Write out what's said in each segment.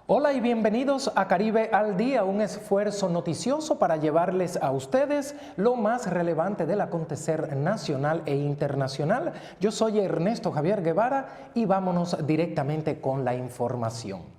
Hola y bienvenidos a Caribe al Día, un esfuerzo noticioso para llevarles a ustedes lo más relevante del acontecer nacional e internacional. Yo soy Ernesto Javier Guevara y vámonos directamente con la información.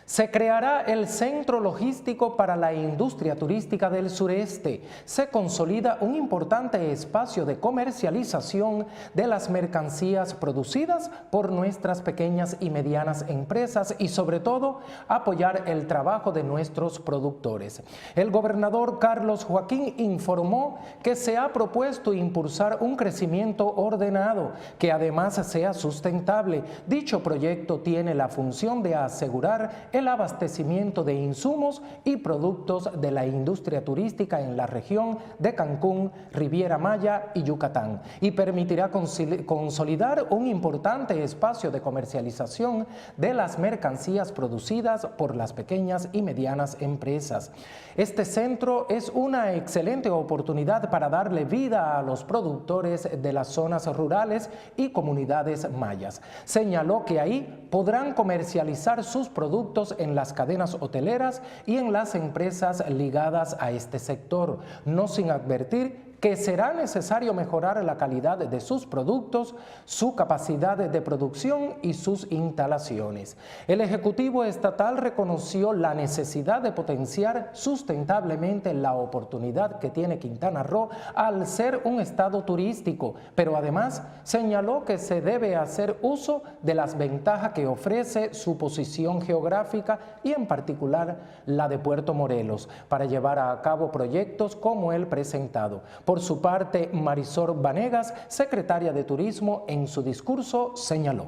Se creará el Centro Logístico para la Industria Turística del Sureste. Se consolida un importante espacio de comercialización de las mercancías producidas por nuestras pequeñas y medianas empresas y sobre todo apoyar el trabajo de nuestros productores. El gobernador Carlos Joaquín informó que se ha propuesto impulsar un crecimiento ordenado que además sea sustentable. Dicho proyecto tiene la función de asegurar el abastecimiento de insumos y productos de la industria turística en la región de Cancún, Riviera Maya y Yucatán y permitirá consolidar un importante espacio de comercialización de las mercancías producidas por las pequeñas y medianas empresas. Este centro es una excelente oportunidad para darle vida a los productores de las zonas rurales y comunidades mayas. Señaló que ahí podrán comercializar sus productos en las cadenas hoteleras y en las empresas ligadas a este sector, no sin advertir que será necesario mejorar la calidad de sus productos, su capacidad de producción y sus instalaciones. El Ejecutivo Estatal reconoció la necesidad de potenciar sustentablemente la oportunidad que tiene Quintana Roo al ser un estado turístico, pero además señaló que se debe hacer uso de las ventajas que ofrece su posición geográfica y en particular la de Puerto Morelos para llevar a cabo proyectos como el presentado. Por su parte, Marisol Vanegas, secretaria de Turismo, en su discurso señaló: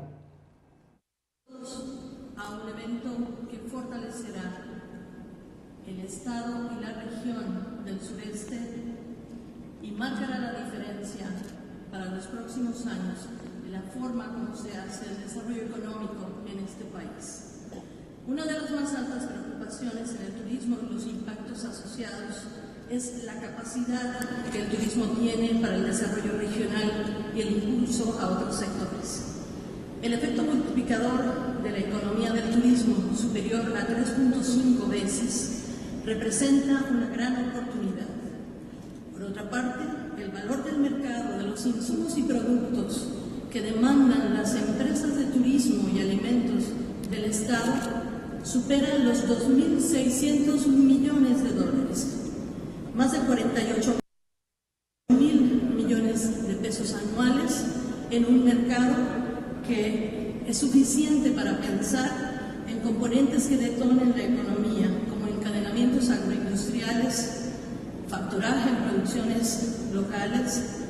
a un evento que fortalecerá el Estado y la región del sureste y marcará la diferencia para los próximos años de la forma como se hace el desarrollo económico en este país. Una de las más altas preocupaciones en el turismo y los impactos asociados es la capacidad que el turismo tiene para el desarrollo regional y el impulso a otros sectores. El efecto multiplicador de la economía del turismo, superior a 3.5 veces, representa una gran oportunidad. Por otra parte, el valor del mercado de los insumos y productos que demandan las empresas de turismo y alimentos del Estado supera los 2.600 millones de dólares. Más de 48.000 millones de pesos anuales en un mercado que es suficiente para pensar en componentes que detonen la economía, como encadenamientos agroindustriales, facturaje en producciones locales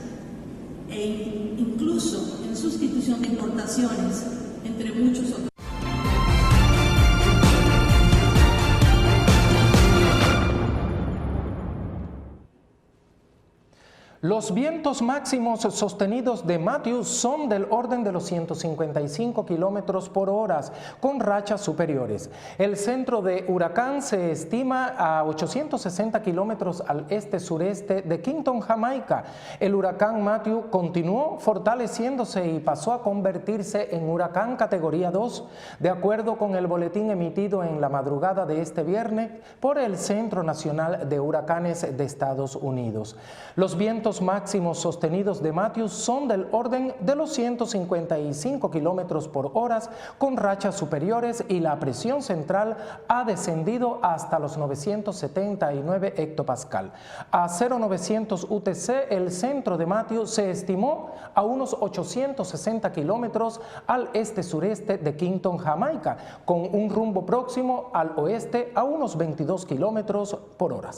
e incluso en sustitución de importaciones, entre muchos otros. Los vientos máximos sostenidos de Matthew son del orden de los 155 kilómetros por hora, con rachas superiores. El centro de huracán se estima a 860 kilómetros al este-sureste de Kingston, Jamaica. El huracán Matthew continuó fortaleciéndose y pasó a convertirse en huracán categoría 2, de acuerdo con el boletín emitido en la madrugada de este viernes por el Centro Nacional de Huracanes de Estados Unidos. Los vientos máximos sostenidos de Matthew son del orden de los 155 kilómetros por hora con rachas superiores y la presión central ha descendido hasta los 979 hectopascal. A 0900 UTC el centro de Matthew se estimó a unos 860 kilómetros al este-sureste de Kingston, Jamaica, con un rumbo próximo al oeste a unos 22 kilómetros por hora.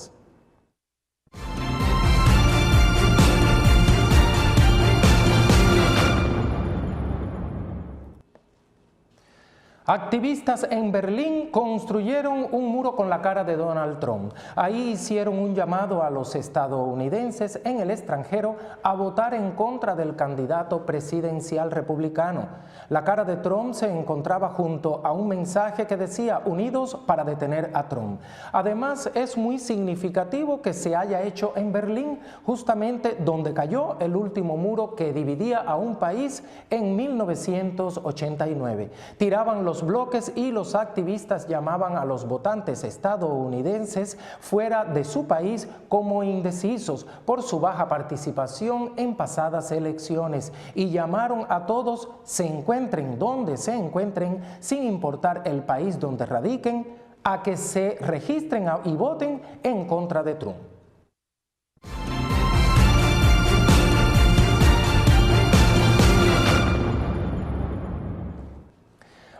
Activistas en Berlín construyeron un muro con la cara de Donald Trump. Ahí hicieron un llamado a los estadounidenses en el extranjero a votar en contra del candidato presidencial republicano. La cara de Trump se encontraba junto a un mensaje que decía "Unidos para detener a Trump". Además, es muy significativo que se haya hecho en Berlín, justamente donde cayó el último muro que dividía a un país en 1989. Tiraban los los bloques y los activistas llamaban a los votantes estadounidenses fuera de su país como indecisos por su baja participación en pasadas elecciones y llamaron a todos, se encuentren donde se encuentren, sin importar el país donde radiquen, a que se registren y voten en contra de Trump.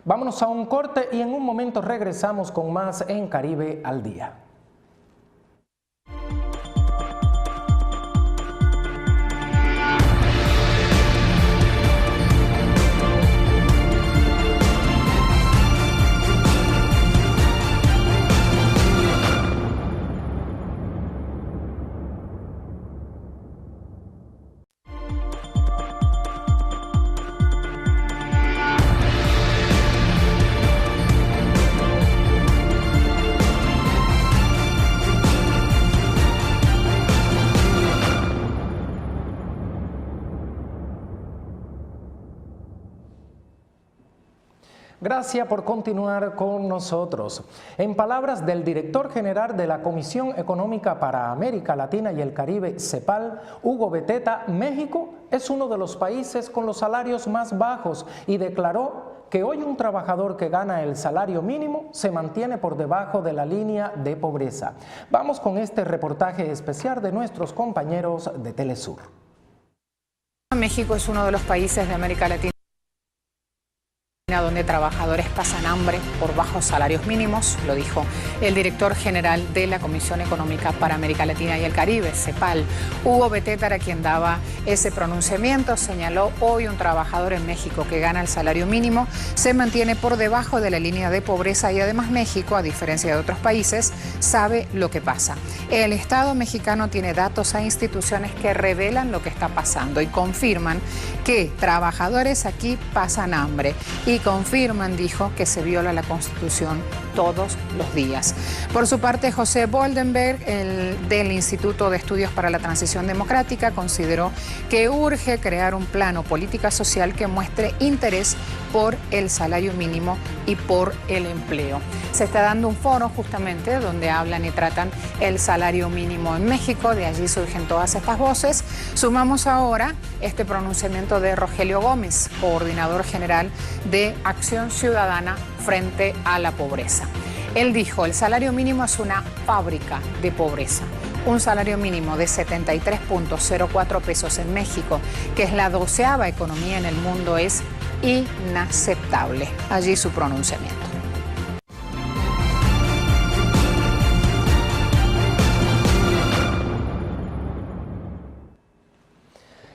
Vámonos a un corte y en un momento regresamos con más en Caribe al Día. Gracias por continuar con nosotros. En palabras del director general de la Comisión Económica para América Latina y el Caribe, CEPAL, Hugo Beteta, México es uno de los países con los salarios más bajos y declaró que hoy un trabajador que gana el salario mínimo se mantiene por debajo de la línea de pobreza. Vamos con este reportaje especial de nuestros compañeros de Telesur. México es uno de los países de América Latina donde trabajadores pasan hambre por bajos salarios mínimos, lo dijo el director general de la Comisión Económica para América Latina y el Caribe, CEPAL. Hugo Beteta, a quien daba ese pronunciamiento, señaló: hoy un trabajador en México que gana el salario mínimo se mantiene por debajo de la línea de pobreza y además México, a diferencia de otros países, sabe lo que pasa. El Estado mexicano tiene datos a instituciones que revelan lo que está pasando y confirman que trabajadores aquí pasan hambre y confirman, dijo, que se viola la Constitución todos los días. Por su parte, José Boldenberg, del Instituto de Estudios para la Transición Democrática, consideró que urge crear un plan o política social que muestre interés por el salario mínimo y por el empleo. Se está dando un foro justamente donde hablan y tratan el salario mínimo en México, de allí surgen todas estas voces. Sumamos ahora este pronunciamiento de Rogelio Gómez, coordinador general de Acción Ciudadana frente a la pobreza. Él dijo: el salario mínimo es una fábrica de pobreza. Un salario mínimo de 73.04 pesos en México, que es la 12ª economía en el mundo, es inaceptable. Allí su pronunciamiento.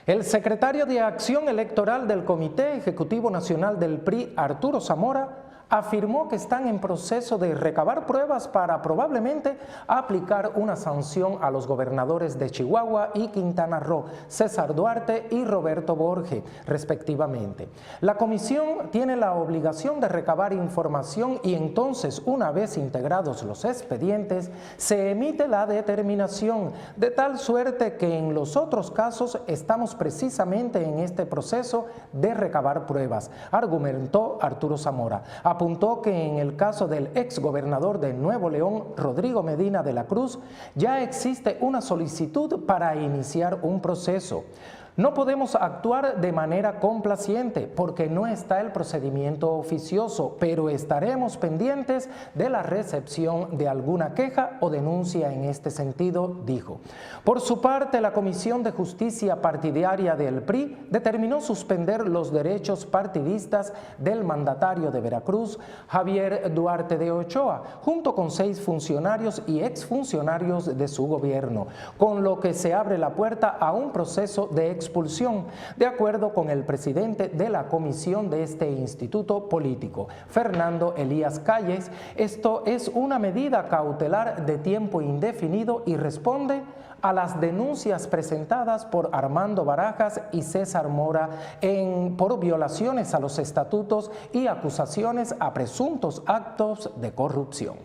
El secretario de Acción Electoral del Comité Ejecutivo Nacional del PRI, Arturo Zamora, afirmó que están en proceso de recabar pruebas para probablemente aplicar una sanción a los gobernadores de Chihuahua y Quintana Roo, César Duarte y Roberto Borge, respectivamente. La comisión tiene la obligación de recabar información y entonces, una vez integrados los expedientes, se emite la determinación, de tal suerte que en los otros casos estamos precisamente en este proceso de recabar pruebas, argumentó Arturo Zamora. Apuntó que en el caso del exgobernador de Nuevo León, Rodrigo Medina de la Cruz, ya existe una solicitud para iniciar un proceso. No podemos actuar de manera complaciente porque no está el procedimiento oficioso, pero estaremos pendientes de la recepción de alguna queja o denuncia en este sentido, dijo. Por su parte, la Comisión de Justicia Partidaria del PRI determinó suspender los derechos partidistas del mandatario de Veracruz, Javier Duarte de Ochoa, junto con 6 funcionarios y exfuncionarios de su gobierno, con lo que se abre la puerta a un proceso de expulsión. De acuerdo con el presidente de la comisión de este instituto político, Fernando Elías Calles, esto es una medida cautelar de tiempo indefinido y responde a las denuncias presentadas por Armando Barajas y César Mora por violaciones a los estatutos y acusaciones a presuntos actos de corrupción.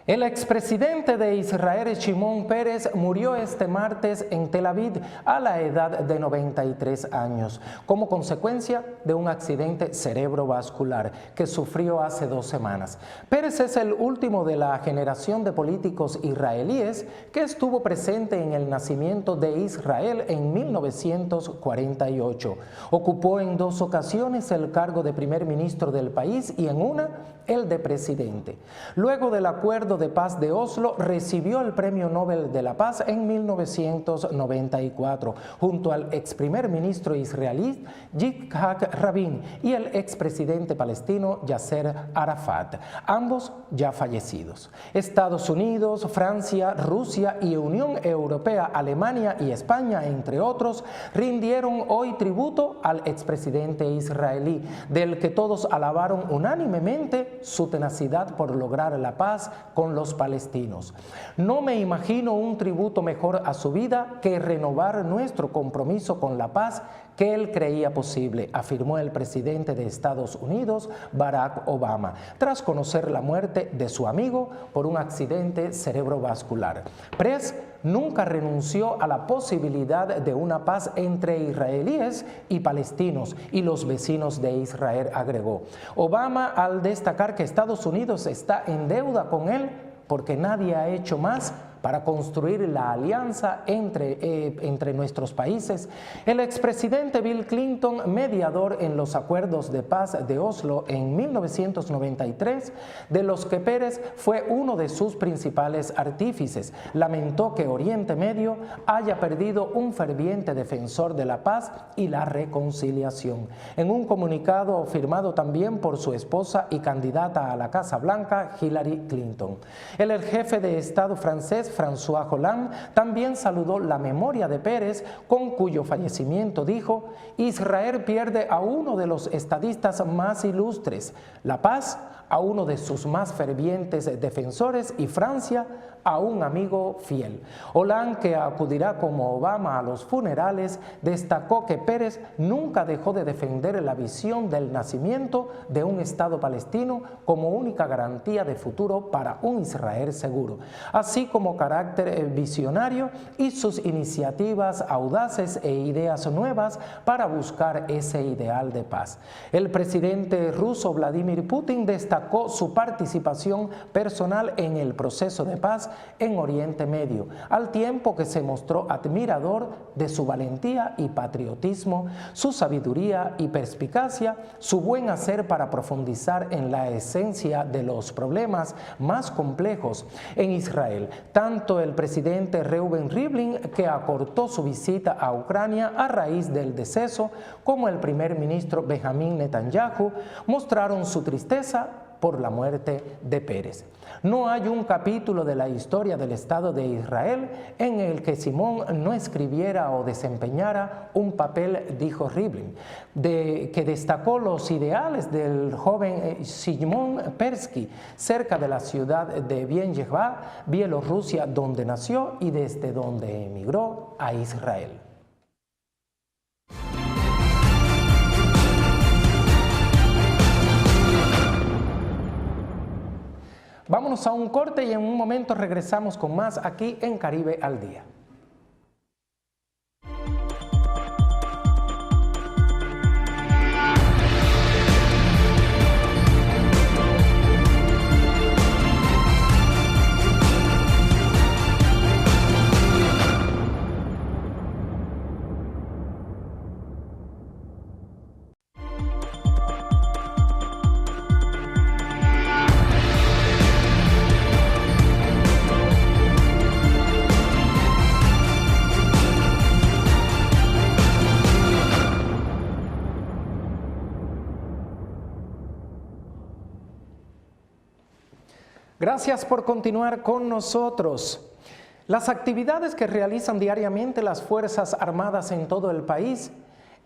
El expresidente de Israel, Shimon Peres, murió este martes en Tel Aviv a la edad de 93 años, como consecuencia de un accidente cerebrovascular que sufrió hace 2 semanas. Peres es el último de la generación de políticos israelíes que estuvo presente en el nacimiento de Israel en 1948. Ocupó en 2 ocasiones el cargo de primer ministro del país y en una el de presidente. Luego del acuerdo de paz de Oslo, recibió el Premio Nobel de la Paz en 1994, junto al ex primer ministro israelí Yitzhak Rabin y el expresidente palestino Yasser Arafat, ambos ya fallecidos. Estados Unidos, Francia, Rusia y Unión Europea, Alemania y España, entre otros, rindieron hoy tributo al expresidente israelí, del que todos alabaron unánimemente su tenacidad por lograr la paz con los palestinos. No me imagino un tributo mejor a su vida que renovar nuestro compromiso con la paz que él creía posible, afirmó el presidente de Estados Unidos, Barack Obama, tras conocer la muerte de su amigo por un accidente cerebrovascular. Peres nunca renunció a la posibilidad de una paz entre israelíes y palestinos y los vecinos de Israel, agregó. Obama, al destacar que Estados Unidos está en deuda con él porque nadie ha hecho más para construir la alianza entre nuestros países. El expresidente Bill Clinton, mediador en los acuerdos de paz de Oslo en 1993, de los que Peres fue uno de sus principales artífices, lamentó que Oriente Medio haya perdido un ferviente defensor de la paz y la reconciliación. En un comunicado firmado también por su esposa y candidata a la Casa Blanca, Hillary Clinton. El jefe de Estado francés, François Hollande, también saludó la memoria de Peres, con cuyo fallecimiento dijo: Israel pierde a uno de los estadistas más ilustres, la paz a uno de sus más fervientes defensores y Francia a un amigo fiel. Hollande, que acudirá como Obama a los funerales, destacó que Peres nunca dejó de defender la visión del nacimiento de un Estado palestino como única garantía de futuro para un Israel seguro, así como carácter visionario y sus iniciativas audaces e ideas nuevas para buscar ese ideal de paz. El presidente ruso Vladimir Putin destacó su participación personal en el proceso de paz en Oriente Medio, al tiempo que se mostró admirador de su valentía y patriotismo, su sabiduría y perspicacia, su buen hacer para profundizar en la esencia de los problemas más complejos en Israel. Tanto el presidente Reuven Rivlin, que acortó su visita a Ucrania a raíz del deceso, como el primer ministro Benjamin Netanyahu, mostraron su tristeza por la muerte de Peres. No hay un capítulo de la historia del Estado de Israel en el que Simón no escribiera o desempeñara un papel, dijo Rivlin, que destacó los ideales del joven Simón Persky cerca de la ciudad de Bielefeld, Bielorrusia, donde nació y desde donde emigró a Israel. Vámonos a un corte y en un momento regresamos con más aquí en Caribe al Día. Gracias por continuar con nosotros. Las actividades que realizan diariamente las Fuerzas Armadas en todo el país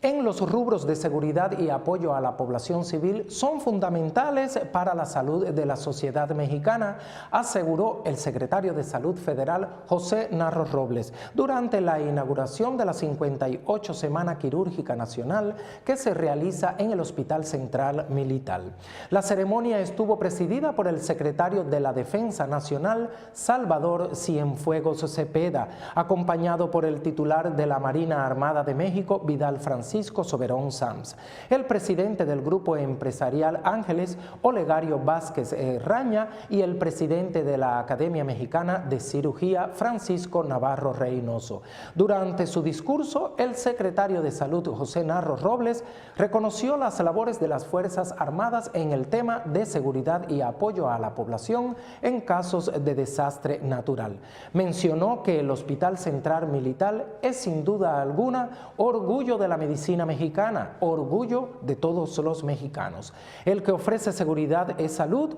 en los rubros de seguridad y apoyo a la población civil son fundamentales para la salud de la sociedad mexicana, aseguró el secretario de Salud Federal José Narro Robles durante la inauguración de la 58 Semana Quirúrgica Nacional que se realiza en el Hospital Central Militar. La ceremonia estuvo presidida por el secretario de la Defensa Nacional, Salvador Cienfuegos Cepeda, acompañado por el titular de la Marina Armada de México, Vidal Francisco Soberón Sams, el presidente del Grupo Empresarial Ángeles, Olegario Vázquez Raña, y el presidente de la Academia Mexicana de Cirugía, Francisco Navarro Reynoso. Durante su discurso, el secretario de Salud, José Narro Robles, reconoció las labores de las Fuerzas Armadas en el tema de seguridad y apoyo a la población en casos de desastre natural. Mencionó que el Hospital Central Militar es sin duda alguna orgullo de la medicina mexicana, orgullo de todos los mexicanos. El que ofrece seguridad es salud,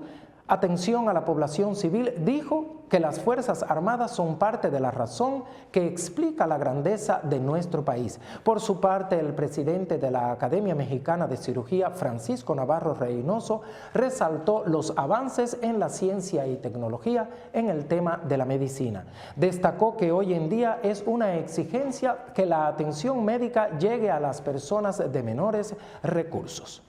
atención a la población civil. Dijo que las Fuerzas Armadas son parte de la razón que explica la grandeza de nuestro país. Por su parte, el presidente de la Academia Mexicana de Cirugía, Francisco Navarro Reynoso, resaltó los avances en la ciencia y tecnología en el tema de la medicina. Destacó que hoy en día es una exigencia que la atención médica llegue a las personas de menores recursos.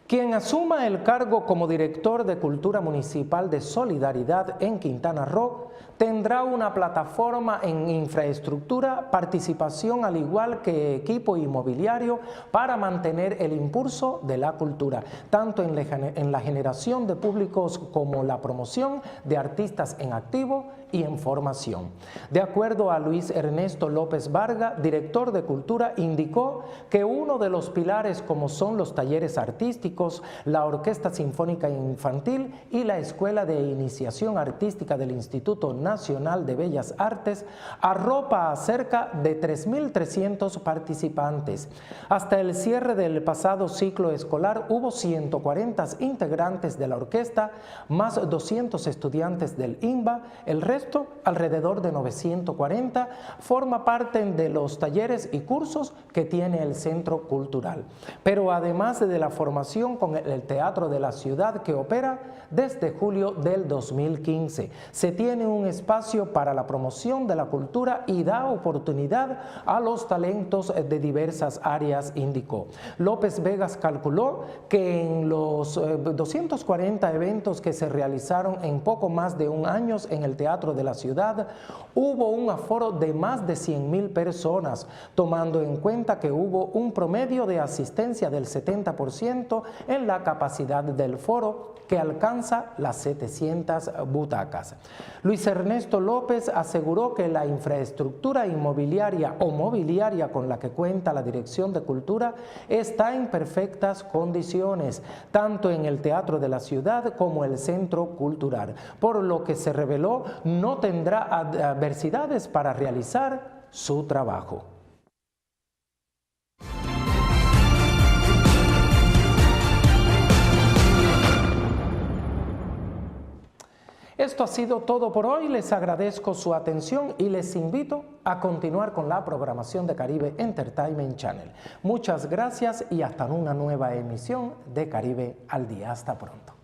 Quien asuma el cargo como director de Cultura Municipal de Solidaridad en Quintana Roo tendrá una plataforma en infraestructura, participación al igual que equipo inmobiliario para mantener el impulso de la cultura, tanto en la generación de públicos como la promoción de artistas en activo y en formación. De acuerdo a Luis Ernesto López Varga, director de Cultura, indicó que uno de los pilares como son los talleres artísticos, la Orquesta Sinfónica Infantil y la Escuela de Iniciación Artística del Instituto Nacional de Bellas Artes arropa a cerca de 3.300 participantes. Hasta el cierre del pasado ciclo escolar hubo 140 integrantes de la orquesta, más 200 estudiantes del INBA, el resto, alrededor de 940, forma parte de los talleres y cursos que tiene el Centro Cultural. Pero además de la formación con el Teatro de la Ciudad que opera desde julio del 2015, se tiene un espacio para la promoción de la cultura y da oportunidad a los talentos de diversas áreas, indicó. López Vegas calculó que en los 240 eventos que se realizaron en poco más de un año en el Teatro de la Ciudad, hubo un aforo de más de 100,000 personas, tomando en cuenta que hubo un promedio de asistencia del 70% en la capacidad del foro, que alcanza las 700 butacas. Luis Ernesto López aseguró que la infraestructura inmobiliaria o mobiliaria con la que cuenta la Dirección de Cultura está en perfectas condiciones, tanto en el Teatro de la Ciudad como el Centro Cultural, por lo que se reveló no tendrá adversidades para realizar su trabajo. Esto ha sido todo por hoy. Les agradezco su atención y les invito a continuar con la programación de Caribe Entertainment Channel. Muchas gracias y hasta una nueva emisión de Caribe al Día. Hasta pronto.